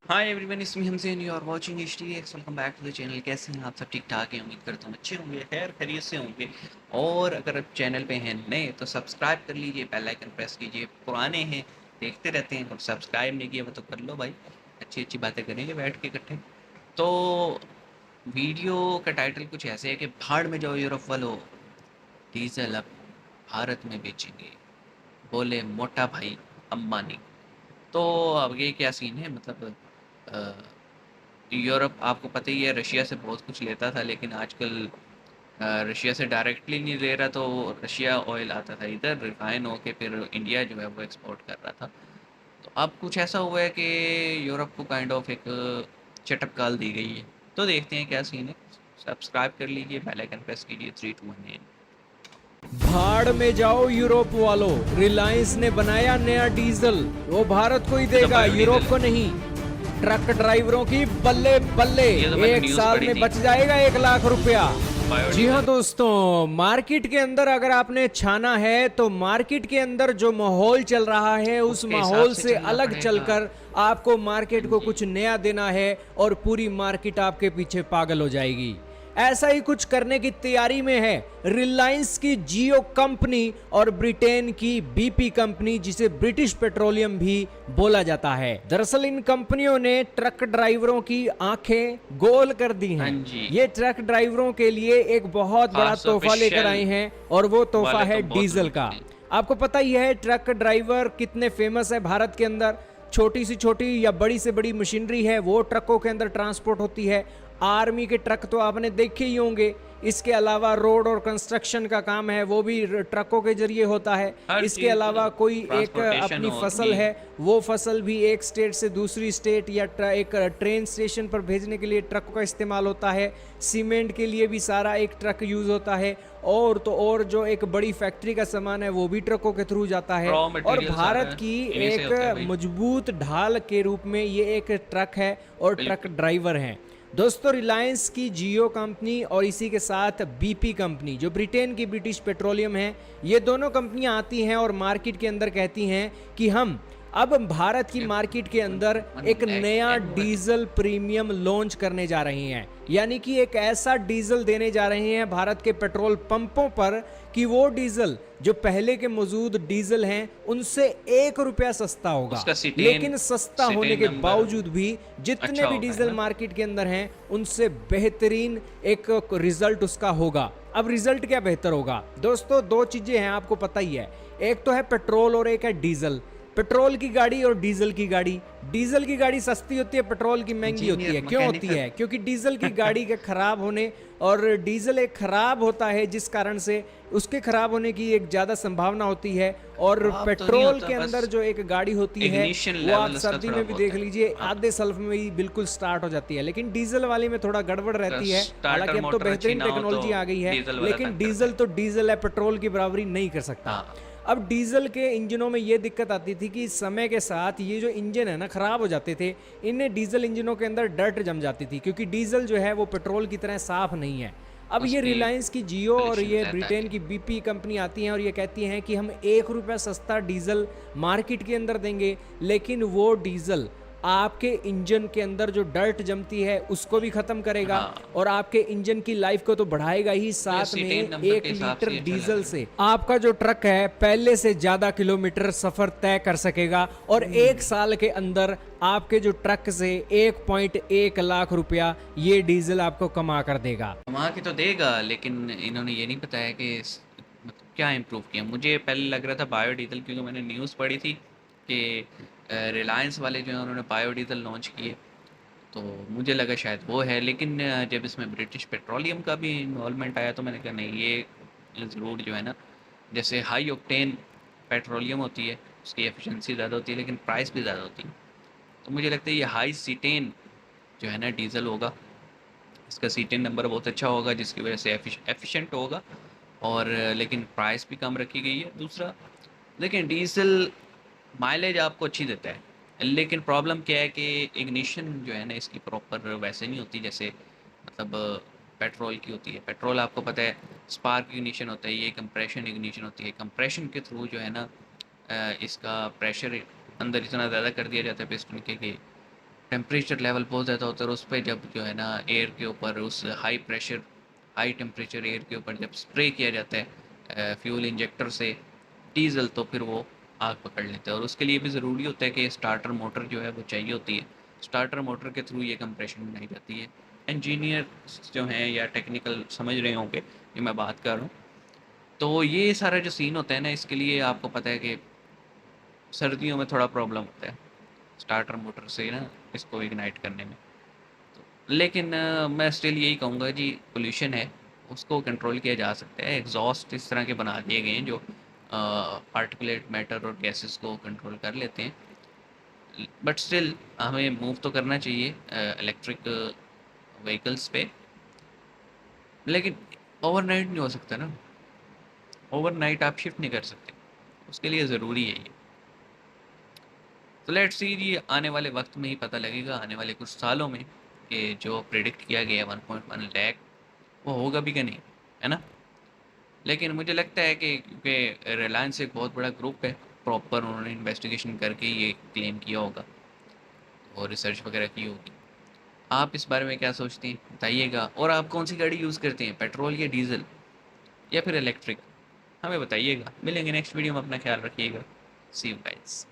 हाय everyone, इसमें हमसे you are watching HTX। Welcome back to the channel. कैसे हैं आप? सब ठीक ठाक हैं? उम्मीद करता हूँ अच्छे होंगे, खैर खैरियत से होंगे। और अगर आप चैनल पे हैं नए तो सब्सक्राइब कर लीजिए, बेल आइकन प्रेस कीजिए। पुराने हैं, देखते रहते हैं और सब्सक्राइब नहीं किया वो तो कर लो भाई। अच्छी अच्छी बातें करेंगे बैठ के इकट्ठे। तो वीडियो का टाइटल कुछ ऐसे है कि भाड़ में जाओ यूरोप वालों, डीजल अब भारत में बेचेंगे, बोले मोटा भाई अंबानी। तो अब ये क्या सीन है, मतलब यूरोप आपको पता ही है रशिया से बहुत कुछ लेता था, लेकिन आजकल रशिया से डायरेक्टली नहीं ले रहा। तो रशिया ऑयल आता था इधर, रिफाइन होके फिर इंडिया जो है वो एक्सपोर्ट कर रहा था। तो अब कुछ ऐसा हुआ है कि यूरोप को काइंड ऑफ एक चटक गाल दी गई है। तो देखते हैं क्या सीन है। सब्सक्राइब कर लीजिए, बेल आइकन प्रेस कीजिए। 3 2 1। भाड़ में जाओ यूरोप वालों, रिलायंस ने बनाया नया डीजल, वो भारत को ही ये तो देगा, बायोडीजल यूरोप को है। नहीं। ट्रक ड्राइवरों की बल्ले बल्ले, ये तो मैंने एक न्यूज़ साल पढ़ी में थी। बच जाएगा 1 लाख रुपया। जी हाँ बायोडीजल। दोस्तों, मार्केट के अंदर अगर आपने छाना है तो मार्केट के अंदर जो माहौल चल रहा है उस उसके हिसाब माहौल से से चलना अलग पड़ेगा। चलकर आपको मार्केट हाँ को जी। कुछ नया देना है और पूरी मार्केट आपके पीछे पागल हो जाएगी। ऐसा ही कुछ करने की तैयारी में है रिलायंस की जियो कंपनी और ब्रिटेन की बीपी कंपनी, जिसे ब्रिटिश पेट्रोलियम भी बोला जाता है। दरअसल इन कंपनियों ने ट्रक ड्राइवरों की आंखें गोल कर दी हाँ हैं। जी। ये ट्रक ड्राइवरों के लिए एक बहुत बड़ा खास तौर पे तोहफा लेकर शेल आए हैं और वो तोहफा वाले है तो बहुत डीजल का। लूटते हैं। आपको पता ही है ट्रक ड्राइवर कितने फेमस है भारत के अंदर। छोटी से छोटी या बड़ी से बड़ी मशीनरी है वो ट्रकों के अंदर ट्रांसपोर्ट होती है। आर्मी के ट्रक तो आपने देखे ही होंगे। इसके अलावा रोड और कंस्ट्रक्शन का काम है वो भी ट्रकों के जरिए होता है। हर इसके चीज़ अलावा कोई एक ट्रांसपोर्टेशन अपनी फसल होगी। है, वो फसल भी एक स्टेट से दूसरी स्टेट या एक ट्रेन स्टेशन पर भेजने के लिए ट्रक का इस्तेमाल होता है। सीमेंट के लिए भी सारा एक ट्रक यूज़ होता है। और तो और जो एक बड़ी फैक्ट्री का सामान है वो भी ट्रकों के थ्रू जाता है। रॉ और मटेरियल सारा भारत की इन्हीं से एक होता है भाई। मजबूत ढाल के रूप में ये एक ट्रक है और ट्रक बिल्कुल। ड्राइवर हैं। दोस्तों, रिलायंस की जियो कंपनी और इसी के साथ बीपी कंपनी जो ब्रिटेन की ब्रिटिश पेट्रोलियम है, ये दोनों कंपनियां आती हैं और मार्केट के अंदर कहती हैं कि हम अब भारत की मार्केट के अंदर एक नया डीजल प्रीमियम लॉन्च करने जा रही हैं। यानी कि एक ऐसा डीजल देने जा रहे हैं भारत के पेट्रोल पंपों पर कि वो डीजल जो पहले के मौजूद डीजल हैं उनसे 1 रुपया सस्ता होगा। उसका सीटेन लेकिन सस्ता होने सीटेन के नंबर बावजूद भी जितने अच्छा भी होगा, है डीजल ना? मार्केट के अंदर हैं उनसे बेहतरीन एक रिजल्ट उसका होगा। अब रिजल्ट क्या बेहतर होगा दोस्तों? दो चीजें हैं, आपको पता ही है। एक तो है पेट्रोल और एक है डीजल। पेट्रोल की गाड़ी और डीजल की गाड़ी। डीजल की गाड़ी सस्ती होती है, पेट्रोल की महंगी होती इंजीनियर है। क्यों होती मैकेनिकल। है? क्योंकि डीजल की गाड़ी के खराब होने और डीजल एक खराब होता है जिस कारण से उसके खराब होने की एक ज्यादा संभावना होती है। और खराब तो नहीं पेट्रोल होता, के अंदर बस जो एक गाड़ी होती है इग्निशन वो आप लेवल उसका सर्दी थोड़ा में भी बहुत देख है। लीजिए हाँ। आधे सल्फ में ही बिल्कुल स्टार्ट हो जाती है। लेकिन डीजल वाली में थोड़ा गड़बड़ रहती है। स्टार्टर हालांकि अब तो मोटर अच्छी बेहतरीन ना हो तो टेक्नोलॉजी आ गई है, डीजल वाला लेकिन तंग करता डीजल है। तो डीजल है, पेट्रोल की बराबरी नहीं कर सकता। हाँ। अब डीजल के इंजनों में ये दिक्कत आती थी कि समय के साथ ये जो इंजन है ना खराब हो जाते थे। इनमें डीजल इंजनों के अंदर डर्ट जम जाती थी क्योंकि डीजल जो है वो पेट्रोल की तरह साफ नहीं है। अब ये उसकी रिलायंस की जियो और पोल्यूशन ये ज़्यादा ब्रिटेन है। की बीपी कंपनी आती हैं और ये कहती हैं कि हम 1 रुपया सस्ता डीजल मार्केट के अंदर देंगे, लेकिन वो डीजल आपके इंजन के अंदर जो डर्ट जमती है उसको भी खत्म करेगा हाँ, और आपके इंजन की लाइफ को तो बढ़ाएगा ही, तो ये साथ में सीटेन नंबर के 1 हिसाब लीटर से ये चला डीजल है। से आपका जो ट्रक है पहले से ज्यादा किलोमीटर सफर तय कर सकेगा और 1 साल के अंदर आपके जो ट्रक से 1.1 लाख रुपया ये डीजल आपको कमा कर देगा। कमा के तो देगा, लेकिन इन्होंने ये नहीं बताया कि मतलब क्या इम्प्रूव किया। मुझे पहले लग रहा था बायोडीजल, क्योंकि मैंने न्यूज़ पढ़ी थी कि रिलायंस वाले जो हैं उन्होंने बायोडीजल लॉन्च किए। तो मुझे लगा शायद वो है, लेकिन जब इसमें ब्रिटिश पेट्रोलियम का भी इन्वॉल्वमेंट आया तो मैंने कहा नहीं, ये ज़रूर जो है ना, जैसे हाई ऑक्टेन पेट्रोलियम होती है उसकी एफिशिएंसी ज़्यादा होती है लेकिन प्राइस भी ज़्यादा होती है। तो मुझे लगता है ये हाई सीटेन जो है ना डीजल होगा, इसका सीटेन नंबर बहुत अच्छा होगा जिसकी वजह से एफिशिएंट होगा। और लेकिन प्राइस भी कम रखी गई है। दूसरा, लेकिन डीजल माइलेज आपको अच्छी देता है, लेकिन प्रॉब्लम क्या है कि इग्निशन जो है ना इसकी प्रॉपर वैसे नहीं होती जैसे मतलब पेट्रोल की होती है। पेट्रोल आपको पता है स्पार्क इग्निशन होता है, ये कंप्रेशन इग्निशन होती है। कंप्रेशन के थ्रू जो है ना इसका प्रेशर अंदर इतना ज़्यादा कर दिया जाता है पिस्टन के कि टेम्परेचर लेवल बहुत ज़्यादा होता है, और उस पे जब जो है ना एयर के ऊपर उस high pressure high temperature air के ऊपर जब स्प्रे किया जाता है फ्यूल इंजेक्टर से डीजल, तो फिर वो आग पकड़ लेता है। और उसके लिए भी ज़रूरी होता है कि स्टार्टर मोटर जो है वो चाहिए होती है। स्टार्टर मोटर के थ्रू ये कंप्रेशन बनाई जाती है। इंजीनियर जो हैं या टेक्निकल समझ रहे होंगे कि मैं बात कर रहा हूँ। तो ये सारा जो सीन होता है ना, इसके लिए आपको पता है कि सर्दियों में थोड़ा प्रॉब्लम होता है स्टार्टर मोटर से ना इसको इग्नाइट करने में। लेकिन मैं स्टिल यही कहूँगा जी, पोल्यूशन है उसको कंट्रोल किया जा सकता है। एग्जॉस्ट इस तरह के बना दिए गए हैं जो पार्टिकुलेट मैटर और गैसेस को कंट्रोल कर लेते हैं। बट स्टिल हमें मूव तो करना चाहिए इलेक्ट्रिक व्हीकल्स पे, लेकिन ओवरनाइट नहीं हो सकता ना। ओवरनाइट आप शिफ्ट नहीं कर सकते, उसके लिए ज़रूरी है ये। तो लेट्स सी जी, आने वाले वक्त में ही पता लगेगा, आने वाले कुछ सालों में, कि जो प्रिडिक्ट किया गया है 1.1 लाख वो होगा भी कि नहीं, है ना। लेकिन मुझे लगता है कि क्योंकि रिलायंस एक बहुत बड़ा ग्रुप है, प्रॉपर उन्होंने इन्वेस्टिगेशन करके ये क्लेम किया होगा और रिसर्च वगैरह की होगी। आप इस बारे में क्या सोचते हैं बताइएगा, और आप कौन सी गाड़ी यूज़ करते हैं, पेट्रोल या डीजल या फिर इलेक्ट्रिक, हमें बताइएगा। मिलेंगे नेक्स्ट वीडियो में, अपना ख्याल रखिएगा। सी यू गाइस।